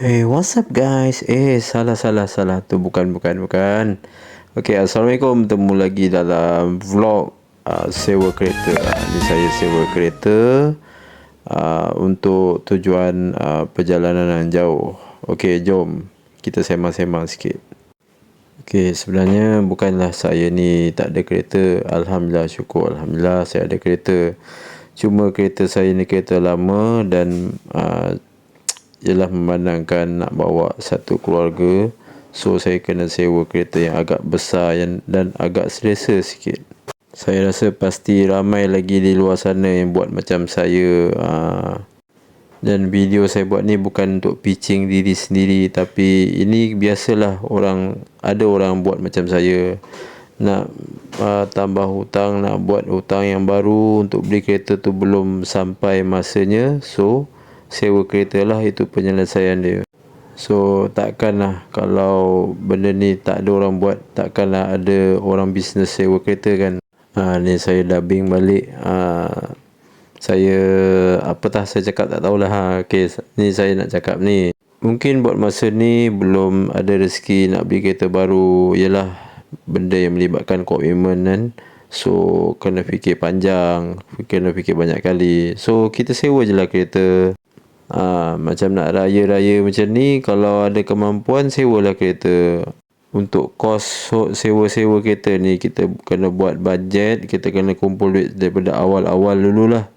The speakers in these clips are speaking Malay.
Hey, what's up guys? Salah. Tu bukan. Okay, Assalamualaikum. Bertemu lagi dalam vlog sewa kereta. Ni saya sewa kereta untuk tujuan perjalanan yang jauh. Okay, jom kita sembang-sembang sikit. Okay, sebenarnya bukanlah saya ni tak ada kereta. Alhamdulillah, syukur. Alhamdulillah saya ada kereta. Cuma kereta saya ni kereta lama dan ialah memandangkan nak bawa satu keluarga, so saya kena sewa kereta yang agak besar dan agak selesa sikit. Saya rasa pasti ramai lagi di luar sana yang buat macam saya, dan video saya buat ni bukan untuk pitching diri sendiri, tapi ini biasalah ada orang buat macam saya, nak tambah hutang, nak buat hutang yang baru untuk beli kereta tu belum sampai masanya, so sewa kereta lah itu penyelesaian dia. So takkanlah kalau benda ni tak ada orang buat, takkanlah ada orang bisnes sewa kereta kan. Ni saya dubbing balik. Saya saya cakap tak tahulah. Okay, ni saya nak cakap ni, mungkin buat masa ni belum ada rezeki nak beli kereta baru. Yalah, benda yang melibatkan komitmen kan, so kena fikir panjang, kena fikir banyak kali. So kita sewa je lah kereta. Macam nak raya-raya macam ni, kalau ada kemampuan sewalah kereta. Untuk kos sewa kereta ni, kita kena buat bajet, kita kena kumpul duit daripada awal-awal dululah.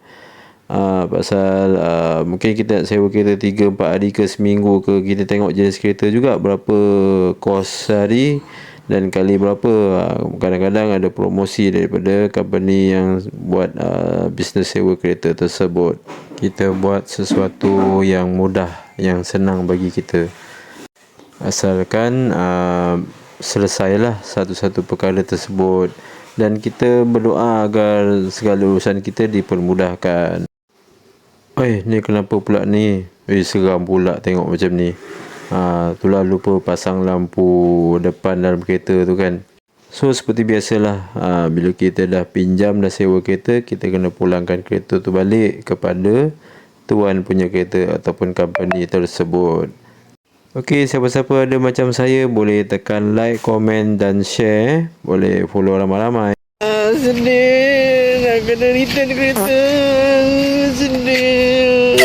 Pasal mungkin kita nak sewa kereta 3-4 hari ke seminggu ke, kita tengok jenis kereta juga, berapa kos sehari dan kali berapa. Kadang-kadang ada promosi daripada company yang buat bisnes sewa kereta tersebut. Kita buat sesuatu yang mudah, yang senang bagi kita, asalkan selesailah satu-satu perkara tersebut, dan kita berdoa agar segala urusan kita dipermudahkan. Ni kenapa pula ni? Seram pula tengok macam ni. Itulah lupa pasang lampu depan dalam kereta tu kan. So seperti biasalah, bila kita dah pinjam, dah sewa kereta, kita kena pulangkan kereta tu balik kepada tuan punya kereta ataupun company tersebut. Okey, siapa-siapa ada macam saya boleh tekan like, komen dan share. Boleh follow ramai-ramai. Sedih nak kena return kereta. Sedih.